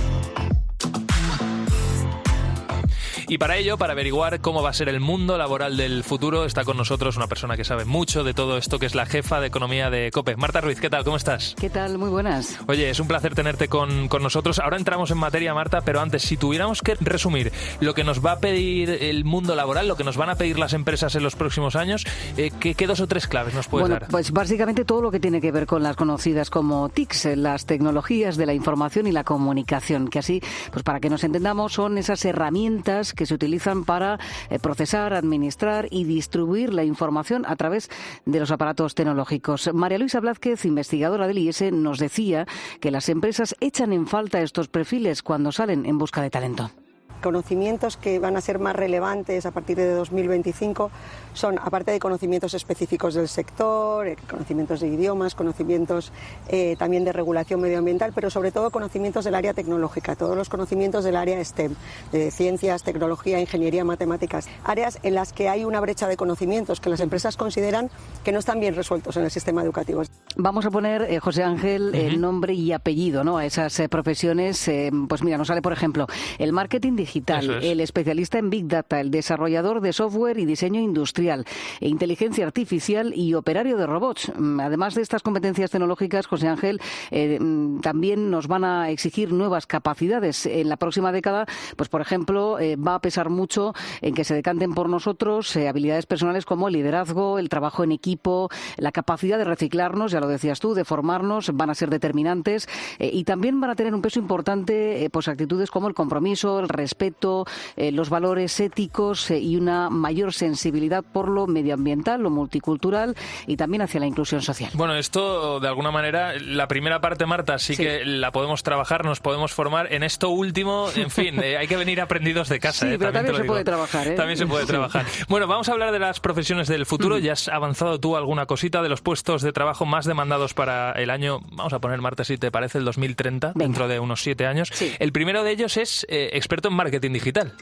Y para ello, para averiguar cómo va a ser el mundo laboral del futuro, está con nosotros una persona que sabe mucho de todo esto, que es la jefa de economía de COPE. Marta Ruiz, ¿qué tal? ¿Cómo estás? ¿Qué tal? Muy buenas. Oye, es un placer tenerte con nosotros. Ahora entramos en materia, Marta, pero antes, si tuviéramos que resumir lo que nos va a pedir el mundo laboral, lo que nos van a pedir las empresas en los próximos años, ¿qué 2 o 3 claves nos puedes dar? Pues básicamente todo lo que tiene que ver con las conocidas como TICs, las tecnologías de la información y la comunicación, que así, pues para que nos entendamos, son esas herramientas que se utilizan para procesar, administrar y distribuir la información a través de los aparatos tecnológicos. María Luisa Blázquez, investigadora del IES, nos decía que las empresas echan en falta estos perfiles cuando salen en busca de talento. Conocimientos que van a ser más relevantes a partir de 2025 son, aparte de conocimientos específicos del sector, conocimientos de idiomas, conocimientos también de regulación medioambiental, pero sobre todo conocimientos del área tecnológica, todos los conocimientos del área STEM, de ciencias, tecnología, ingeniería, matemáticas, áreas en las que hay una brecha de conocimientos que las empresas consideran que no están bien resueltos en el sistema educativo. Vamos a poner, José Ángel, el nombre y apellido, ¿no?, a esas profesiones. Pues mira, nos sale, por ejemplo, el marketing digital, el especialista en Big Data, el desarrollador de software y diseño industrial, inteligencia artificial y operario de robots. Además de estas competencias tecnológicas, José Ángel, también nos van a exigir nuevas capacidades. En la próxima década, pues por ejemplo, va a pesar mucho en que se decanten por nosotros habilidades personales como el liderazgo, el trabajo en equipo, la capacidad de reciclarnos, ya lo decías tú, de formarnos, van a ser determinantes y también van a tener un peso importante pues actitudes como el compromiso, el respeto respeto, los valores éticos y una mayor sensibilidad por lo medioambiental, lo multicultural y también hacia la inclusión social. Bueno, esto de alguna manera, la primera parte, Marta, sí que la podemos trabajar, nos podemos formar. En esto último, en fin, hay que venir aprendidos de casa. Sí, pero también se puede trabajar. También se puede trabajar. Bueno, vamos a hablar de las profesiones del futuro. Ya has avanzado tú alguna cosita de los puestos de trabajo más demandados para el año, vamos a poner, Marta, si te parece, el 2030, dentro de unos 7 años. Sí. El primero de ellos es experto en marketing digital.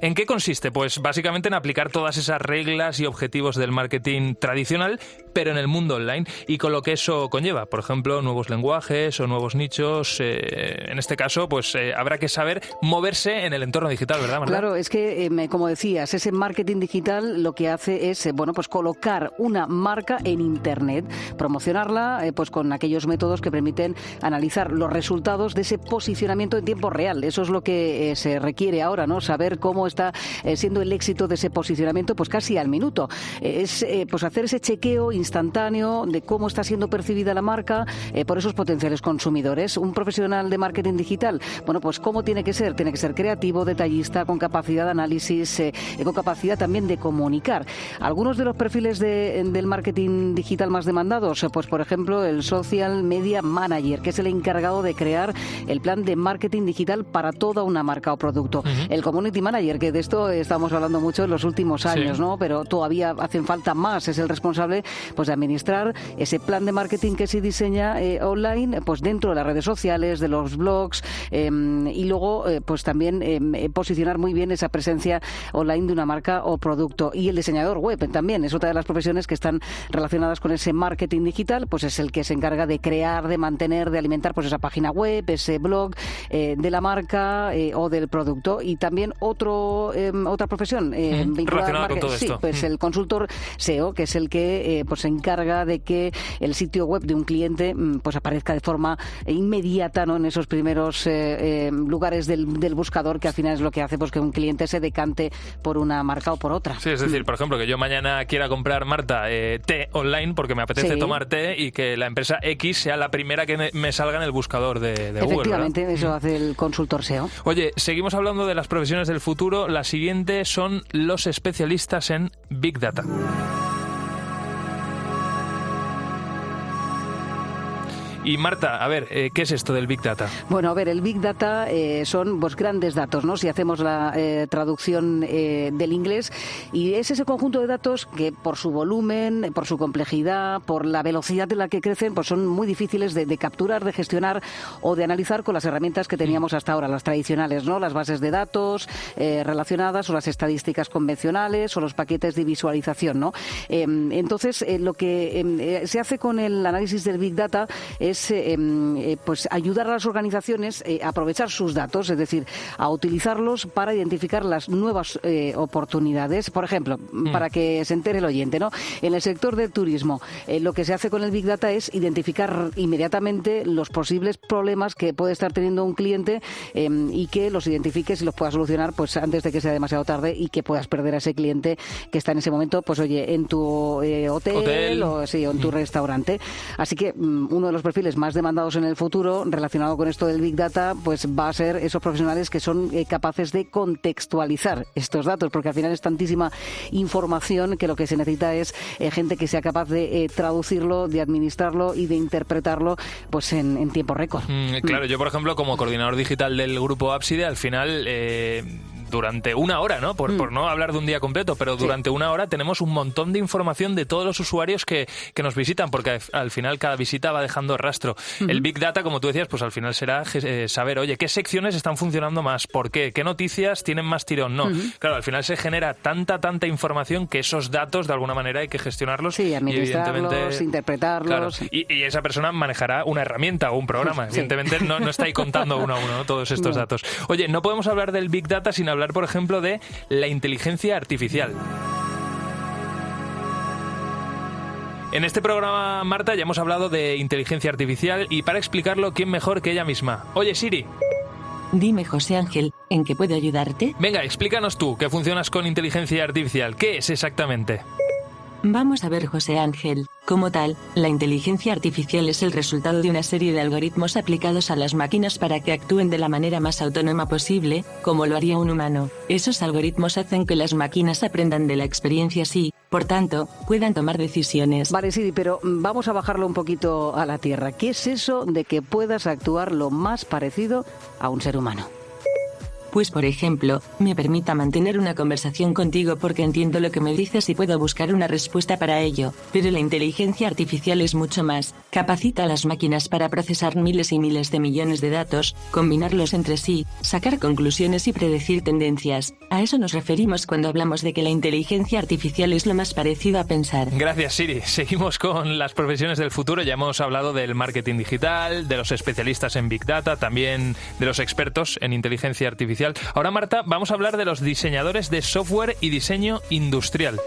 ¿En qué consiste? Pues básicamente en aplicar todas esas reglas y objetivos del marketing tradicional, pero en el mundo online y con lo que eso conlleva. Por ejemplo, nuevos lenguajes o nuevos nichos. En este caso, pues habrá que saber moverse en el entorno digital, ¿verdad, Marta? Claro, es que, como decías, ese marketing digital lo que hace es, pues colocar una marca en Internet, promocionarla pues con aquellos métodos que permiten analizar los resultados de ese posicionamiento en tiempo real. Eso es lo que se requiere ahora, ¿no? Saber cómo está siendo el éxito de ese posicionamiento, pues casi al minuto. Es pues hacer ese chequeo instantáneo de cómo está siendo percibida la marca por esos potenciales consumidores. Un profesional de marketing digital, bueno, pues ¿cómo tiene que ser? Tiene que ser creativo, detallista, con capacidad de análisis, con capacidad también de comunicar. Algunos de los perfiles del marketing digital más demandados, pues por ejemplo el Social Media Manager, que es el encargado de crear el plan de marketing digital para toda una marca o producto. El Community Manager, que de esto estamos hablando mucho en los últimos años, ¿no? Pero todavía hacen falta más. Es el responsable pues de administrar ese plan de marketing que se diseña online, pues dentro de las redes sociales, de los blogs y luego pues también posicionar muy bien esa presencia online de una marca o producto. Y el diseñador web también es otra de las profesiones que están relacionadas con ese marketing digital, pues es el que se encarga de crear, de mantener, de alimentar pues esa página web, ese blog de la marca o del producto. Y también otra profesión relacionada con todo esto. Sí, pues el consultor SEO, que es el que pues se encarga de que el sitio web de un cliente pues aparezca de forma inmediata, ¿no? En esos primeros lugares del buscador, que al final es lo que hace pues que un cliente se decante por una marca o por otra. Sí, es decir, por ejemplo, que yo mañana quiera comprar, Marta, té online porque me apetece tomar té y que la empresa X sea la primera que me salga en el buscador de Google. Efectivamente, eso hace el consultor SEO. Oye, seguimos hablando de las profesiones del futuro. La siguiente son los especialistas en Big Data. Y Marta, a ver, ¿qué es esto del Big Data? Bueno, a ver, el Big Data son pues grandes datos, ¿no? Si hacemos la traducción del inglés, y es ese conjunto de datos que por su volumen, por su complejidad, por la velocidad en la que crecen, pues son muy difíciles de capturar, de gestionar o de analizar con las herramientas que teníamos hasta ahora, las tradicionales, ¿no? Las bases de datos relacionadas o las estadísticas convencionales o los paquetes de visualización, ¿no? Entonces, lo que se hace con el análisis del Big Data es pues ayudar a las organizaciones a aprovechar sus datos, es decir, a utilizarlos para identificar las nuevas oportunidades. Por ejemplo, para que se entere el oyente, ¿no? En el sector del turismo, lo que se hace con el Big Data es identificar inmediatamente los posibles problemas que puede estar teniendo un cliente y que los identifiques y los puedas solucionar pues antes de que sea demasiado tarde y que puedas perder a ese cliente que está en ese momento, pues oye, en tu hotel o en tu restaurante. Así que uno de los perfiles más demandados en el futuro relacionado con esto del Big Data pues va a ser esos profesionales que son capaces de contextualizar estos datos, porque al final es tantísima información que lo que se necesita es gente que sea capaz de traducirlo, de administrarlo y de interpretarlo pues en tiempo récord. Claro, yo por ejemplo como coordinador digital del grupo Ábside, al final durante una hora, ¿no? Por no hablar de un día completo, pero durante una hora tenemos un montón de información de todos los usuarios que nos visitan, porque al final cada visita va dejando rastro. El Big Data, como tú decías, pues al final será saber, oye, qué secciones están funcionando más, por qué noticias tienen más tirón, no. Claro, al final se genera tanta información que esos datos de alguna manera hay que gestionarlos. Sí, administrarlos, interpretarlos. Claro, y esa persona manejará una herramienta o un programa. Evidentemente no está ahí contando uno a uno, ¿no? Todos estos datos. Oye, no podemos hablar del Big Data sin hablar, por ejemplo, de la inteligencia artificial. En este programa, Marta, ya hemos hablado de inteligencia artificial y para explicarlo, ¿quién mejor que ella misma? Oye, Siri. Dime, José Ángel, ¿en qué puedo ayudarte? Venga, explícanos tú, que funcionas con inteligencia artificial. ¿Qué es exactamente? Vamos a ver, José Ángel. Como tal, la inteligencia artificial es el resultado de una serie de algoritmos aplicados a las máquinas para que actúen de la manera más autónoma posible, como lo haría un humano. Esos algoritmos hacen que las máquinas aprendan de la experiencia y, por tanto, puedan tomar decisiones. Vale, Siri, pero vamos a bajarlo un poquito a la tierra. ¿Qué es eso de que puedas actuar lo más parecido a un ser humano? Pues por ejemplo, me permita mantener una conversación contigo porque entiendo lo que me dices y puedo buscar una respuesta para ello, pero la inteligencia artificial es mucho más. Capacita a las máquinas para procesar miles y miles de millones de datos, combinarlos entre sí, sacar conclusiones y predecir tendencias. A eso nos referimos cuando hablamos de que la inteligencia artificial es lo más parecido a pensar. Gracias, Siri. Seguimos con las profesiones del futuro. Ya hemos hablado del marketing digital, de los especialistas en Big Data, también de los expertos en inteligencia artificial. Ahora, Marta, vamos a hablar de los diseñadores de software y diseño industrial.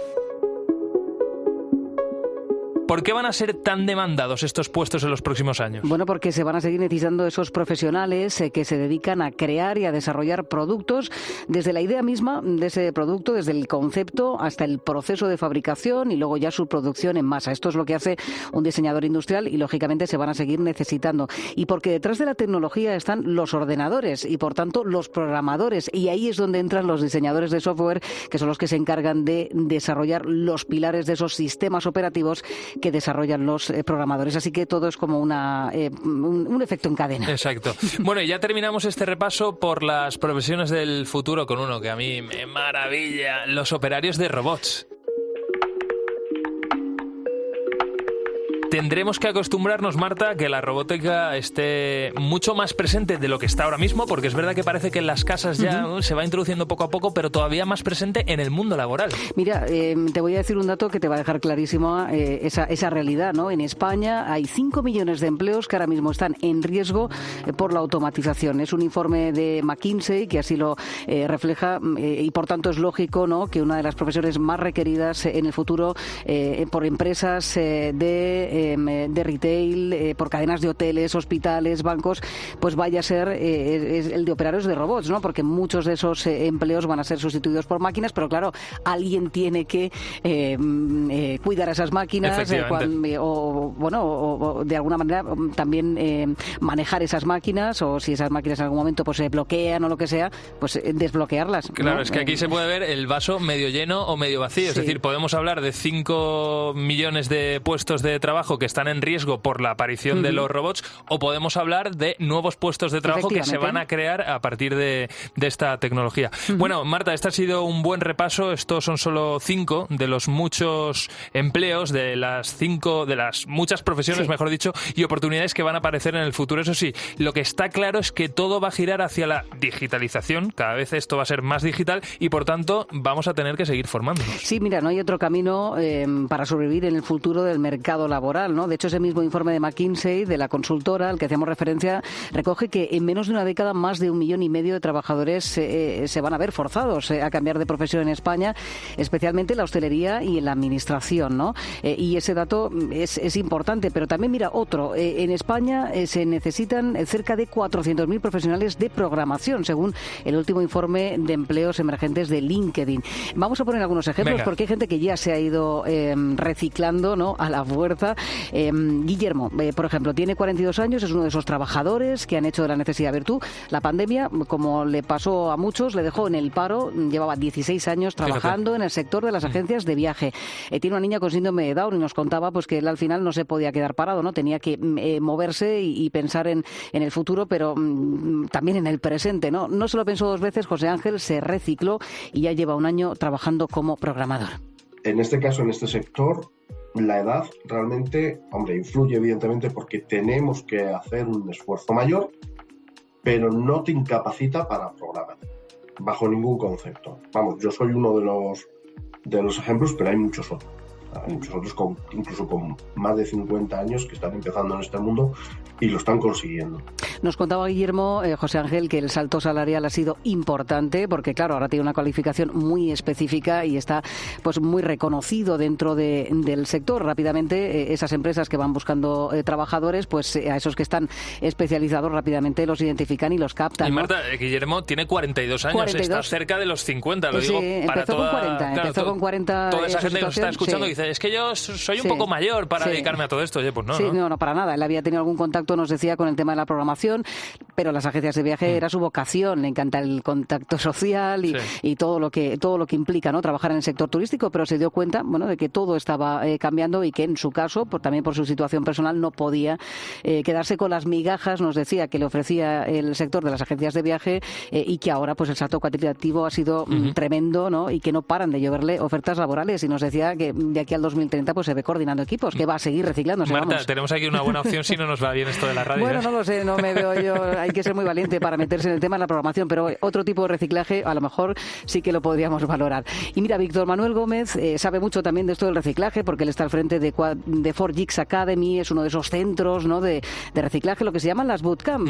¿Por qué van a ser tan demandados estos puestos en los próximos años? Bueno, porque se van a seguir necesitando esos profesionales que se dedican a crear y a desarrollar productos desde la idea misma de ese producto, desde el concepto hasta el proceso de fabricación y luego ya su producción en masa. Esto es lo que hace un diseñador industrial y, lógicamente, se van a seguir necesitando. Y porque detrás de la tecnología están los ordenadores y, por tanto, los programadores. Y ahí es donde entran los diseñadores de software, que son los que se encargan de desarrollar los pilares de esos sistemas operativos que desarrollan los programadores. Así que todo es como un efecto en cadena. Exacto. Bueno, y ya terminamos este repaso por las profesiones del futuro con uno que a mí me maravilla: los operarios de robots. Tendremos que acostumbrarnos, Marta, a que la robótica esté mucho más presente de lo que está ahora mismo, porque es verdad que parece que en las casas ya se va introduciendo poco a poco, pero todavía más presente en el mundo laboral. Mira, te voy a decir un dato que te va a dejar clarísima esa realidad, ¿no? En España hay 5 millones de empleos que ahora mismo están en riesgo por la automatización. Es un informe de McKinsey que así lo refleja y, por tanto, es lógico, ¿no?, que una de las profesiones más requeridas en el futuro por empresas de retail, por cadenas de hoteles, hospitales, bancos, pues vaya a ser es el de operarios de robots, ¿no? Porque muchos de esos empleos van a ser sustituidos por máquinas, pero claro, alguien tiene que cuidar a esas máquinas o de alguna manera también manejar esas máquinas, o si esas máquinas en algún momento pues se bloquean o lo que sea, pues desbloquearlas. Claro, ¿no? Es que aquí se puede ver el vaso medio lleno o medio vacío. Es decir, podemos hablar de 5 millones de puestos de trabajo que están en riesgo por la aparición de los robots, o podemos hablar de nuevos puestos de trabajo que se van a crear a partir de esta tecnología. Bueno, Marta, este ha sido un buen repaso. Estos son solo 5 de los muchos empleos, de las muchas profesiones, mejor dicho, y oportunidades que van a aparecer en el futuro. Eso sí, lo que está claro es que todo va a girar hacia la digitalización. Cada vez esto va a ser más digital y, por tanto, vamos a tener que seguir formándonos. Sí, mira, no hay otro camino para sobrevivir en el futuro del mercado laboral, ¿no? De hecho, ese mismo informe de McKinsey, de la consultora al que hacíamos referencia, recoge que en menos de una década más de 1,5 millones de trabajadores se van a ver forzados a cambiar de profesión en España, especialmente en la hostelería y en la administración, ¿no? Y ese dato es importante, pero también, mira, otro. En España se necesitan cerca de 400.000 profesionales de programación, según el último informe de empleos emergentes de LinkedIn. Vamos a poner algunos ejemplos, porque hay gente que ya se ha ido reciclando, ¿no?, a la fuerza. Guillermo, por ejemplo, tiene 42 años, es uno de esos trabajadores que han hecho de la necesidad virtud. La pandemia, como le pasó a muchos, le dejó en el paro. Llevaba 16 años trabajando en el sector de las agencias de viaje. Tiene una niña con síndrome de Down y nos contaba pues que él al final no se podía quedar parado, ¿no? Tenía que moverse y pensar en el futuro, pero también en el presente, ¿no? No se lo pensó 2 veces. José Ángel se recicló y ya lleva 1 año trabajando como programador. En este caso, en este sector, la edad realmente, influye evidentemente porque tenemos que hacer un esfuerzo mayor, pero no te incapacita para programar, bajo ningún concepto. Vamos, yo soy uno de los ejemplos, pero hay muchos otros. Hay muchos otros incluso con más de 50 años que están empezando en este mundo y lo están consiguiendo. Nos contaba Guillermo, José Ángel, que el salto salarial ha sido importante porque, claro, ahora tiene una cualificación muy específica y está pues muy reconocido dentro del sector. Rápidamente, esas empresas que van buscando trabajadores, pues a esos que están especializados rápidamente los identifican y los captan. Y Marta, Guillermo tiene 42 años, está cerca de los 50, lo digo para empezó con 40. Toda esa gente que nos está escuchando dice, dice, es que yo soy un poco mayor para dedicarme a todo esto. Oye, pues no. Sí, no, para nada. Él había tenido algún contacto, nos decía, con el tema de la programación, pero las agencias de viaje era su vocación. Le encanta el contacto social y todo lo que implica, ¿no? Trabajar en el sector turístico, pero se dio cuenta, bueno, de que todo estaba cambiando y que en su caso, también por su situación personal, no podía quedarse con las migajas, nos decía, que le ofrecía el sector de las agencias de viaje y que ahora pues el salto cualitativo ha sido tremendo, ¿no? Y que no paran de lloverle ofertas laborales, y nos decía que de aquí al 2030 pues se ve coordinando equipos, que va a seguir reciclándose. Marta, tenemos aquí una buena opción si no nos va bien esto de la radio. Bueno, no lo sé, no me veo yo, hay que ser muy valiente para meterse en el tema de la programación, pero otro tipo de reciclaje a lo mejor sí que lo podríamos valorar. Y mira, Víctor Manuel Gómez sabe mucho también de esto del reciclaje, porque él está al frente de 4Geeks Academy, es uno de esos centros, ¿no?, de reciclaje, lo que se llaman las bootcamp,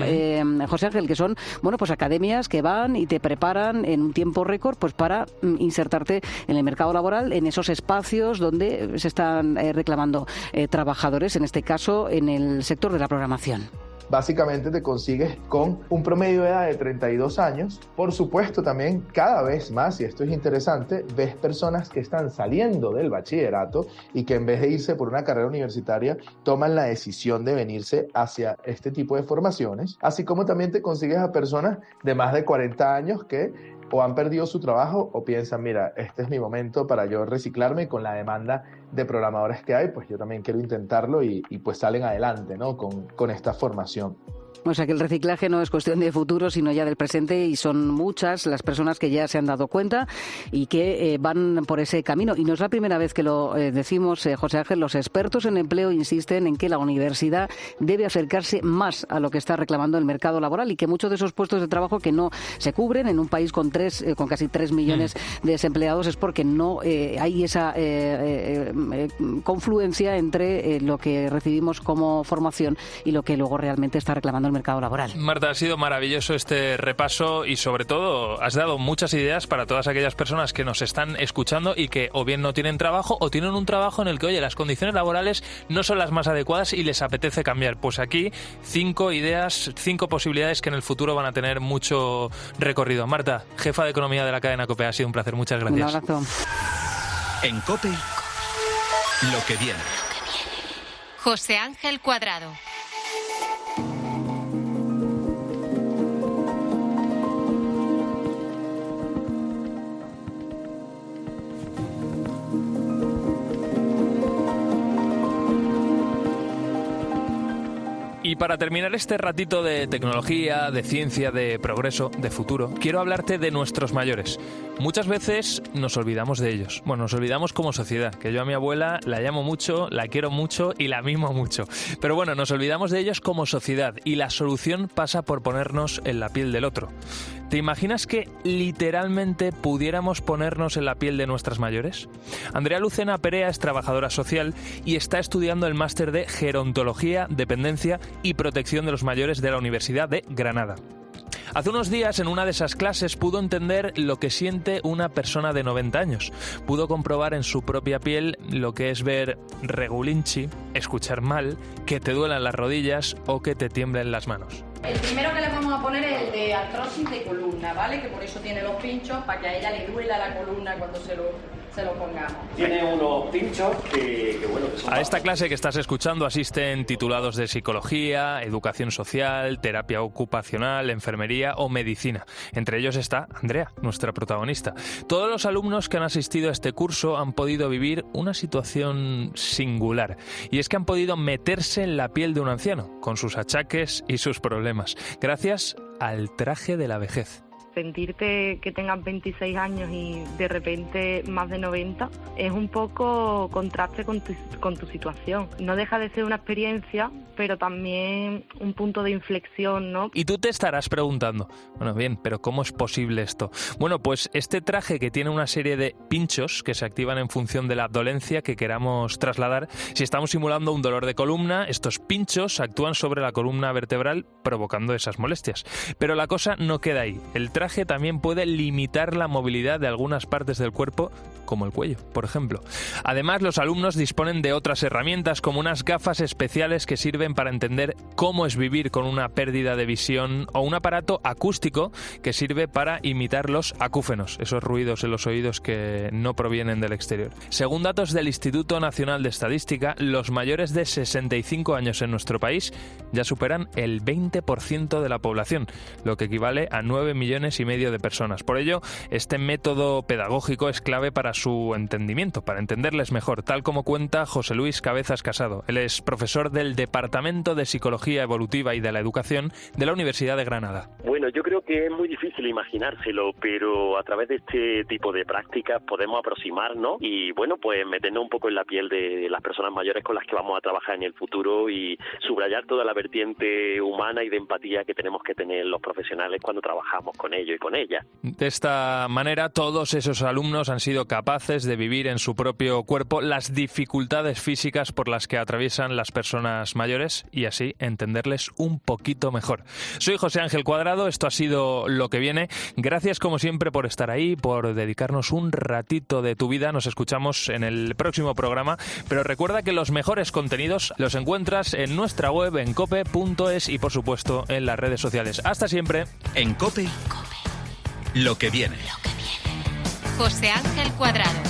José Ángel, que son, bueno, pues academias que van y te preparan en un tiempo récord pues para insertarte en el mercado laboral, en esos espacios donde se están reclamando trabajadores, en este caso en el sector de la programación. Básicamente te consigues con un promedio de edad de 32 años. Por supuesto, también cada vez más, y esto es interesante, ves personas que están saliendo del bachillerato y que en vez de irse por una carrera universitaria, toman la decisión de venirse hacia este tipo de formaciones. Así como también te consigues a personas de más de 40 años que o han perdido su trabajo o piensan, mira, este es mi momento para yo reciclarme, con la demanda de programadores que hay, pues yo también quiero intentarlo y pues salen adelante, ¿no?, con esta formación. O sea que el reciclaje no es cuestión de futuro, sino ya del presente, y son muchas las personas que ya se han dado cuenta y que van por ese camino. Y no es la primera vez que lo decimos, José Ángel. Los expertos en empleo insisten en que la universidad debe acercarse más a lo que está reclamando el mercado laboral, y que muchos de esos puestos de trabajo que no se cubren en un país con casi 3 millones de desempleados es porque no hay esa confluencia entre lo que recibimos como formación y lo que luego realmente está reclamando el mercado laboral. Marta, ha sido maravilloso este repaso y sobre todo has dado muchas ideas para todas aquellas personas que nos están escuchando y que o bien no tienen trabajo o tienen un trabajo en el que, oye, las condiciones laborales no son las más adecuadas y les apetece cambiar. Pues aquí 5 ideas, 5 posibilidades que en el futuro van a tener mucho recorrido. Marta, jefa de Economía de la cadena COPE, ha sido un placer. Muchas gracias. Un abrazo. En COPE, lo que viene. José Ángel Cuadrado. Y para terminar este ratito de tecnología, de ciencia, de progreso, de futuro, quiero hablarte de nuestros mayores. Muchas veces nos olvidamos de ellos. Bueno, nos olvidamos como sociedad, que yo a mi abuela la llamo mucho, la quiero mucho y la mimo mucho. Pero bueno, nos olvidamos de ellos como sociedad, y la solución pasa por ponernos en la piel del otro. ¿Te imaginas que literalmente pudiéramos ponernos en la piel de nuestras mayores? Andrea Lucena Perea es trabajadora social y está estudiando el máster de Gerontología, Dependencia y Protección de los Mayores de la Universidad de Granada. Hace unos días, en una de esas clases, pudo entender lo que siente una persona de 90 años. Pudo comprobar en su propia piel lo que es ver regulinchi, escuchar mal, que te duelan las rodillas o que te tiemblen las manos. El primero que le vamos a poner es el de artrosis de columna, ¿vale? Que por eso tiene los pinchos, para que a ella le duela la columna cuando se lo pongamos. Tiene unos pinchos que son... A esta clase que estás escuchando asisten titulados de psicología, educación social, terapia ocupacional, enfermería o medicina. Entre ellos está Andrea, nuestra protagonista. Todos los alumnos que han asistido a este curso han podido vivir una situación singular. Y es que han podido meterse en la piel de un anciano, con sus achaques y sus problemas, gracias al traje de la vejez. Sentirte que tengas 26 años y de repente más de 90 es un poco contraste con tu situación. No deja de ser una experiencia, pero también un punto de inflexión, ¿no? Y tú te estarás preguntando, bueno, bien, pero ¿cómo es posible esto? Bueno, pues este traje, que tiene una serie de pinchos que se activan en función de la dolencia que queramos trasladar. Si estamos simulando un dolor de columna, estos pinchos actúan sobre la columna vertebral provocando esas molestias. Pero la cosa no queda ahí. El traje traje también puede limitar la movilidad de algunas partes del cuerpo, como el cuello, por ejemplo. Además, los alumnos disponen de otras herramientas, como unas gafas especiales que sirven para entender cómo es vivir con una pérdida de visión, o un aparato acústico que sirve para imitar los acúfenos, esos ruidos en los oídos que no provienen del exterior. Según datos del Instituto Nacional de Estadística, los mayores de 65 años en nuestro país ya superan el 20% de la población, lo que equivale a 9,5 millones de personas. Por ello, este método pedagógico es clave para su entendimiento, para entenderles mejor, tal como cuenta José Luis Cabezas Casado. Él es profesor del Departamento de Psicología Evolutiva y de la Educación de la Universidad de Granada. Bueno, yo creo que es muy difícil imaginárselo, pero a través de este tipo de prácticas podemos aproximarnos y, bueno, pues meternos un poco en la piel de las personas mayores con las que vamos a trabajar en el futuro y subrayar toda la vertiente humana y de empatía que tenemos que tener los profesionales cuando trabajamos con ellos y con ellas. De esta manera, todos esos alumnos han sido capaces de vivir en su propio cuerpo las dificultades físicas por las que atraviesan las personas mayores y así entenderles un poquito mejor. Soy José Ángel Cuadrado, esto ha sido Lo que viene. Gracias como siempre por estar ahí, por dedicarnos un ratito de tu vida. Nos escuchamos en el próximo programa, pero recuerda que los mejores contenidos los encuentras en nuestra web, en cope.es y por supuesto en las redes sociales. Hasta siempre. En COPE, lo que viene. José Ángel Cuadrado.